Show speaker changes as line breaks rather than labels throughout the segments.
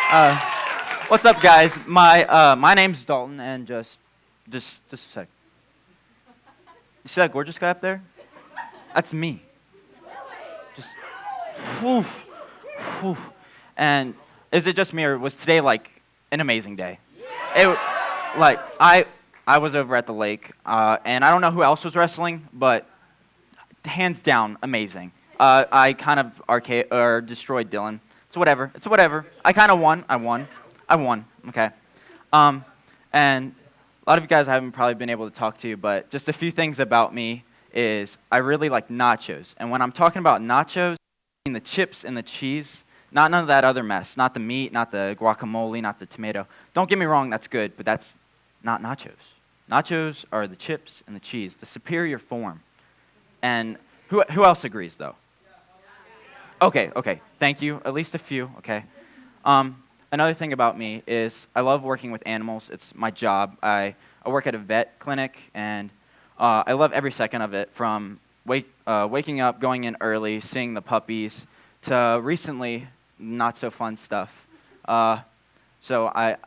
Uh, what's up, guys? My name's Dalton, and just a sec. You see that gorgeous guy up there? That's me. Just, whew, whew. And is it just me, or was today like an amazing day? It, like I was over at the lake, and I don't know who else was wrestling, but hands down, amazing. I kind of destroyed Dylan. It's whatever. It's whatever. I kind of won. I won. Okay. Um, and a lot of you guys I haven't probably been able to talk to, but just a few things about me is I really like nachos. And when I'm talking about nachos, I mean the chips and the cheese, not none of that other mess, not the meat, not the guacamole, not the tomato. Don't get me wrong, that's good, but that's not nachos. Nachos are the chips and the cheese, the superior form. And who else agrees, though? Okay, thank you. At least a few, okay. Another thing about me is I love working with animals. It's my job. I work at a vet clinic, and I love every second of it, from waking up, going in early, seeing the puppies, to recently, not so fun stuff. So I've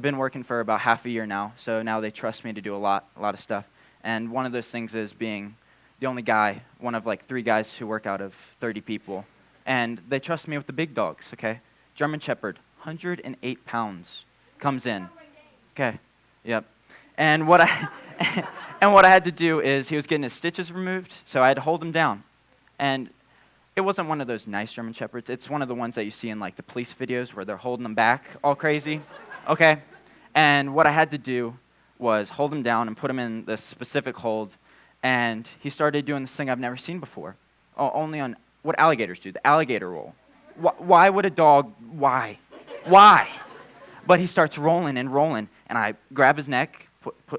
been working for about half a year now, so now they trust me to do a lot of stuff. And one of those things is being the only guy, one of like 3 guys who work out of 30 people. And they trust me with the big dogs, okay? German Shepherd, 108 pounds, comes in. Okay, yep. And what I and what I had to do is he was getting his stitches removed, so I had to hold him down. And it wasn't one of those nice German Shepherds. It's one of the ones that you see in like the police videos where they're holding them back all crazy, okay? And what I had to do was hold him down and put him in this specific hold, and he started doing this thing I've never seen before, only on what alligators do, the alligator roll. Why would a dog, why? But he starts rolling, and I grab his neck,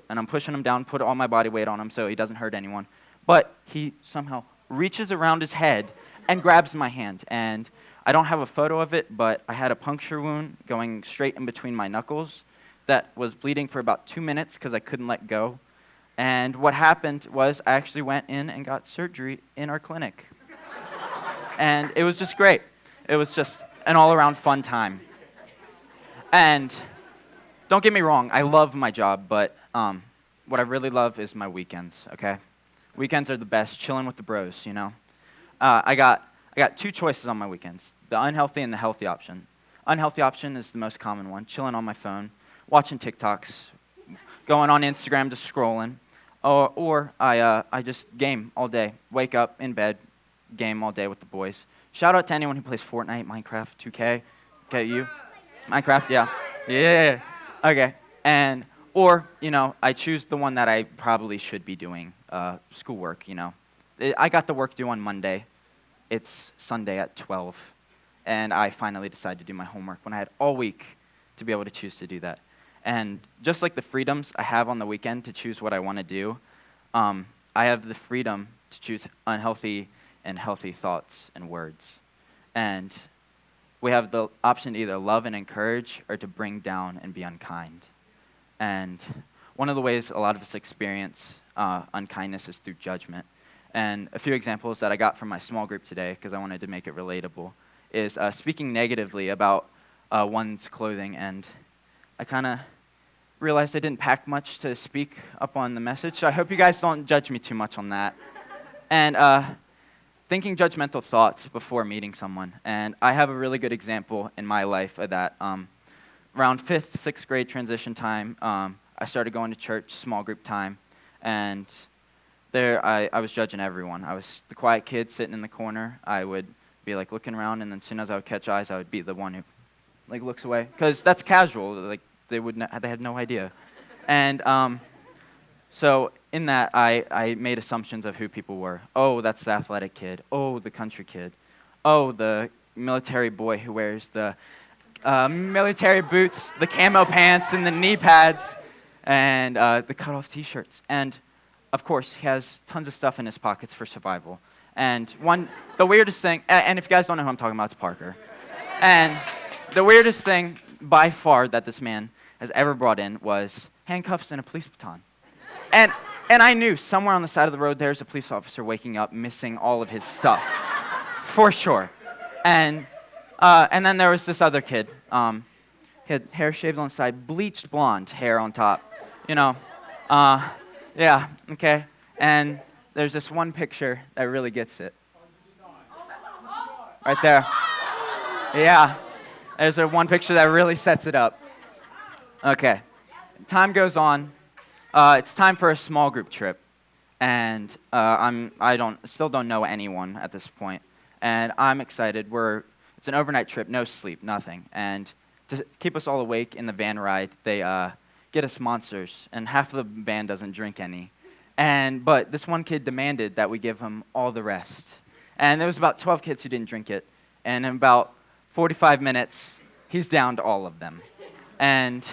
and I'm pushing him down, put all my body weight on him so he doesn't hurt anyone. But he somehow reaches around his head and grabs my hand. And I don't have a photo of it, but I had a puncture wound going straight in between my knuckles that was bleeding for about 2 minutes because I couldn't let go. And what happened was I actually went in and got surgery in our clinic. And it was just great. It was just an all-around fun time. And don't get me wrong, I love my job, but what I really love is my weekends, okay? Weekends are the best, chilling with the bros, you know? I got 2 choices on my weekends, the unhealthy and the healthy option. Unhealthy option is the most common one, chilling on my phone, watching TikToks, going on Instagram, just scrolling. Or I just game all day, wake up in bed, game all day with the boys. Shout out to anyone who plays Fortnite, Minecraft, 2K. Okay, you? Minecraft, yeah. Yeah. Okay. Or, I choose the one that I probably should be doing, schoolwork, I got the work due on Monday. It's Sunday at 12. And I finally decided to do my homework when I had all week to be able to choose to do that. And just like the freedoms I have on the weekend to choose what I want to do, I have the freedom to choose unhealthy and healthy thoughts and words. And we have the option to either love and encourage or to bring down and be unkind. And one of the ways a lot of us experience unkindness is through judgment. And a few examples that I got from my small group today, because I wanted to make it relatable, is speaking negatively about one's clothing. And I kind of realized I didn't pack much to speak up on the message, so I hope you guys don't judge me too much on that. And thinking judgmental thoughts before meeting someone. And I have a really good example in my life of that. Around 5th, 6th grade transition time, I started going to church, small group time, and there I was judging everyone. I was the quiet kid sitting in the corner. I would be like looking around, and then as soon as I would catch eyes, I would be the one who like looks away, because that's casual. Like they had no idea. And so in that, I made assumptions of who people were. Oh, that's the athletic kid. Oh, the country kid. Oh, the military boy who wears the military boots, the camo pants, and the knee pads, and the cut-off T-shirts. And, of course, he has tons of stuff in his pockets for survival. And the weirdest thing, and if you guys don't know who I'm talking about, it's Parker. And the weirdest thing, by far, that this man has ever brought in was handcuffs and a police baton. And I knew somewhere on the side of the road there's a police officer waking up, missing all of his stuff, for sure. And then there was this other kid. He had hair shaved on the side, bleached blonde hair on top. You know, uh, yeah, okay. And there's this one picture that really gets it. Right there. Yeah. There's a one picture that really sets it up. Okay. Time goes on. It's time for a small group trip, and still don't know anyone at this point, and I'm excited. It's an overnight trip, no sleep, nothing, and to keep us all awake in the van ride, they get us monsters, and half of the van doesn't drink any, but this one kid demanded that we give him all the rest, and there was about 12 kids who didn't drink it, and in about 45 minutes, he's downed all of them, and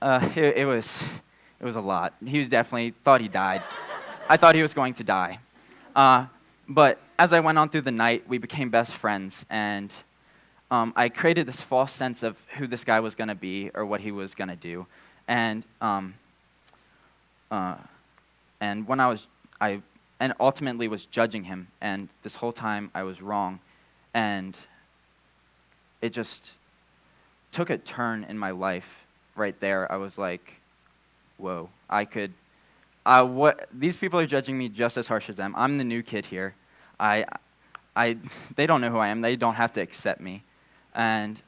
it was a lot. He was definitely thought he died. I thought he was going to die. But as I went on through the night, we became best friends, and I created this false sense of who this guy was going to be or what he was going to do. And when I ultimately was judging him, and this whole time I was wrong, and it just took a turn in my life. Right there, I was like, whoa, these people are judging me just as harsh as them. I'm the new kid here. They don't know who I am. They don't have to accept me. And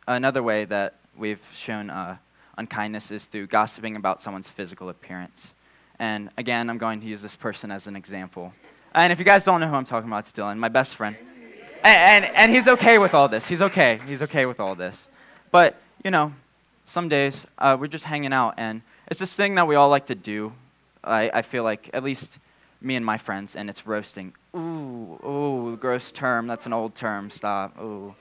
another way that we've shown unkindness is through gossiping about someone's physical appearance. And again, I'm going to use this person as an example. And if you guys don't know who I'm talking about, it's Dylan, my best friend. And he's okay with all this. He's okay. He's okay with all this. But, some days we're just hanging out, and it's this thing that we all like to do. I feel like, at least me and my friends, and it's roasting. Ooh, gross term. That's an old term. Stop. Ooh.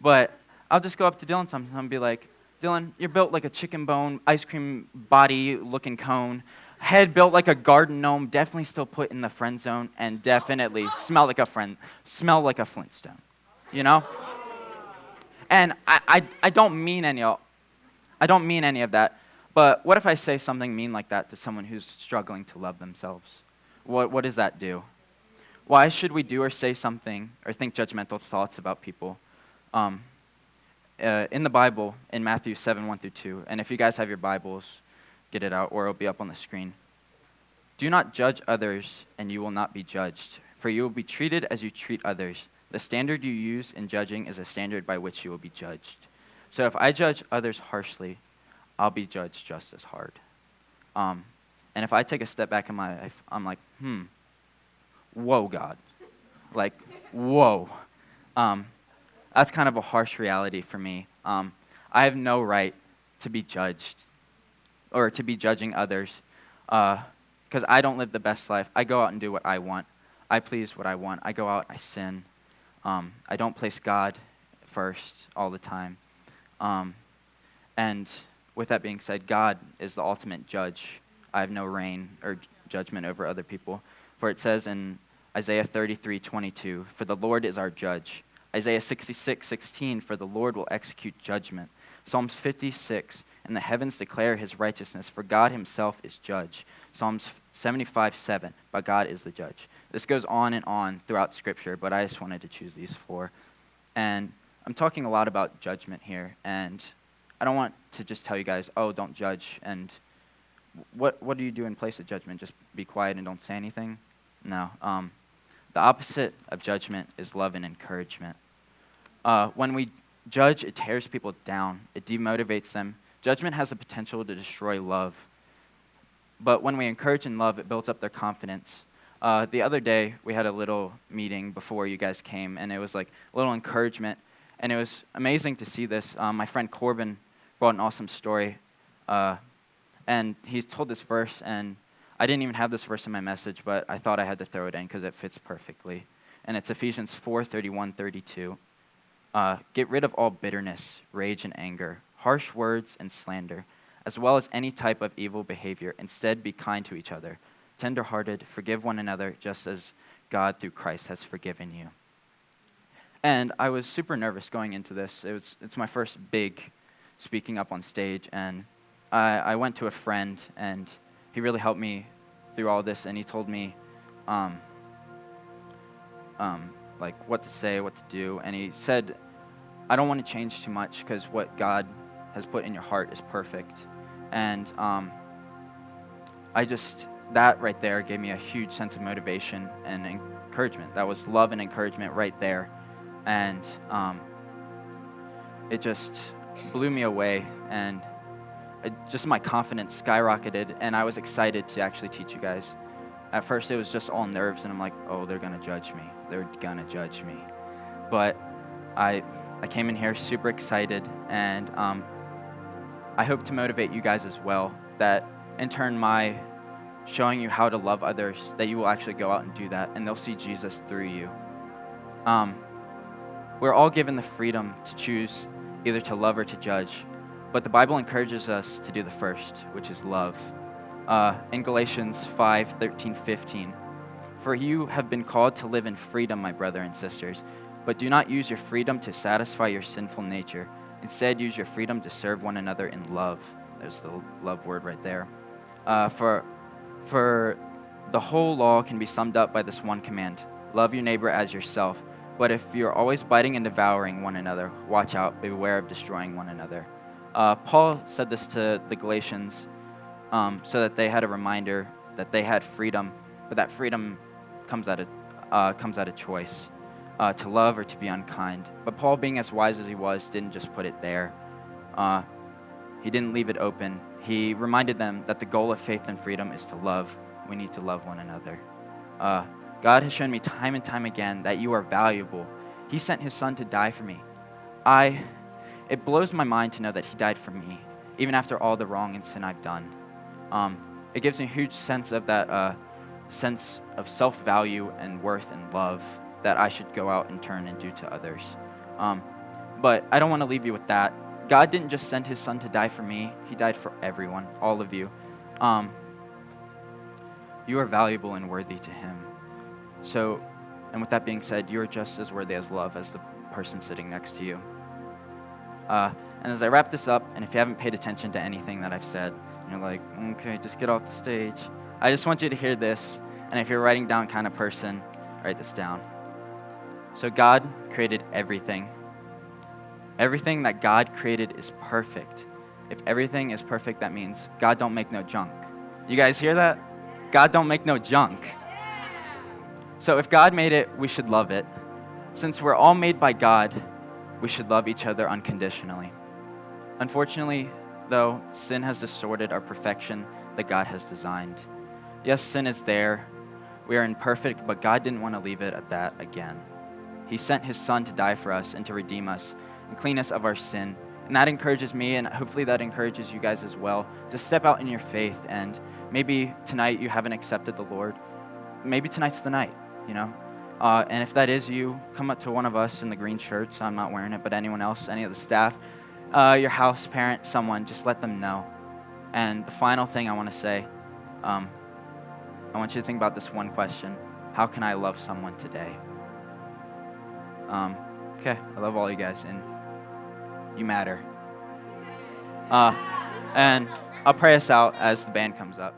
But I'll just go up to Dylan sometimes and be like, Dylan, you're built like a chicken bone, ice cream body-looking cone, head built like a garden gnome, definitely still put in the friend zone, and definitely smell like a Flintstone. And I don't mean any of that. But what if I say something mean like that to someone who's struggling to love themselves? What does that do? Why should we do or say something or think judgmental thoughts about people? In the Bible, in Matthew 7:1-2, and if you guys have your Bibles, get it out, or it'll be up on the screen. Do not judge others, and you will not be judged, for you will be treated as you treat others. The standard you use in judging is a standard by which you will be judged. So if I judge others harshly, I'll be judged just as hard. And if I take a step back in my life, I'm like, whoa, God. Like, whoa. That's kind of a harsh reality for me. I have no right to be judged or to be judging others because I don't live the best life. I go out and do what I want. I please what I want. I go out and I sin. I don't place God first all the time. And with that being said, God is the ultimate judge. I have no reign or judgment over other people. For it says in Isaiah 33:22, for the Lord is our judge. Isaiah 66:16, for the Lord will execute judgment. Psalms 56, and the heavens declare his righteousness, for God himself is judge. Psalms 75:7, but God is the judge. This goes on and on throughout Scripture, but I just wanted to choose these four. And I'm talking a lot about judgment here, and I don't want to just tell you guys, don't judge, and what do you do in place of judgment? Just be quiet and don't say anything? No. The opposite of judgment is love and encouragement. When we judge, it tears people down. It demotivates them. Judgment has the potential to destroy love. But when we encourage and love, it builds up their confidence. The other day, we had a little meeting before you guys came, and it was like a little encouragement, and it was amazing to see this. My friend Corbin brought an awesome story, and he told this verse, and I didn't even have this verse in my message, but I thought I had to throw it in because it fits perfectly. And it's Ephesians 4:31-32. Get rid of all bitterness, rage, and anger, harsh words and slander, as well as any type of evil behavior. Instead, be kind to each other, tender-hearted, forgive one another, just as God through Christ has forgiven you. And I was super nervous going into this. It's my first big speaking up on stage, and I went to a friend, and he really helped me through all this, and he told me like what to say, what to do, and he said I don't want to change too much because what God has put in your heart is perfect. And that right there gave me a huge sense of motivation and encouragement. That was love and encouragement right there. And it just blew me away, and just my confidence skyrocketed, and I was excited to actually teach you guys. At first, it was just all nerves, and I'm like, oh, they're going to judge me. They're going to judge me. But I came in here super excited, and I hope to motivate you guys as well, that in turn my showing you how to love others, that you will actually go out and do that, and they'll see Jesus through you. We're all given the freedom to choose either to love or to judge, but the Bible encourages us to do the first, which is love. In Galatians 5:13-15, "For you have been called to live in freedom, my brother and sisters, but do not use your freedom to satisfy your sinful nature. Instead, use your freedom to serve one another in love." There's the love word right there. For the whole law can be summed up by this one command: love your neighbor as yourself. But if you're always biting and devouring one another, watch out, beware of destroying one another. Paul said this to the Galatians so that they had a reminder that they had freedom, but that freedom comes at a choice, to love or to be unkind. But Paul, being as wise as he was, didn't just put it there. He didn't leave it open. He reminded them that the goal of faith and freedom is to love. We need to love one another. God has shown me time and time again that you are valuable. He sent his son to die for me. It blows my mind to know that he died for me, even after all the wrong and sin I've done. It gives me a huge sense of that sense of self-value and worth and love that I should go out and turn and do to others. But I don't want to leave you with that. God didn't just send his son to die for me. He died for everyone, all of you. You are valuable and worthy to him. So, and with that being said, you are just as worthy as love as the person sitting next to you. And as I wrap this up, and if you haven't paid attention to anything that I've said, you're like, okay, just get off the stage. I just want you to hear this, and if you're a writing down kind of person, write this down. So God created everything. Everything that God created is perfect. If everything is perfect, that means God don't make no junk. You guys hear that? God don't make no junk. So if God made it, we should love it. Since we're all made by God, we should love each other unconditionally. Unfortunately, though, sin has distorted our perfection that God has designed. Yes, sin is there. We are imperfect, but God didn't want to leave it at that again. He sent his son to die for us and to redeem us and clean us of our sin. And that encourages me, and hopefully that encourages you guys as well, to step out in your faith. And maybe tonight you haven't accepted the Lord. Maybe tonight's the night, you know. And if that is you, come up to one of us in the green shirts. I'm not wearing it, but anyone else, any of the staff, your house parent, someone, just let them know. And the final thing I want to say, I want you to think about this one question: how can I love someone today? Okay, I love all you guys, and you matter. And I'll pray us out as the band comes up.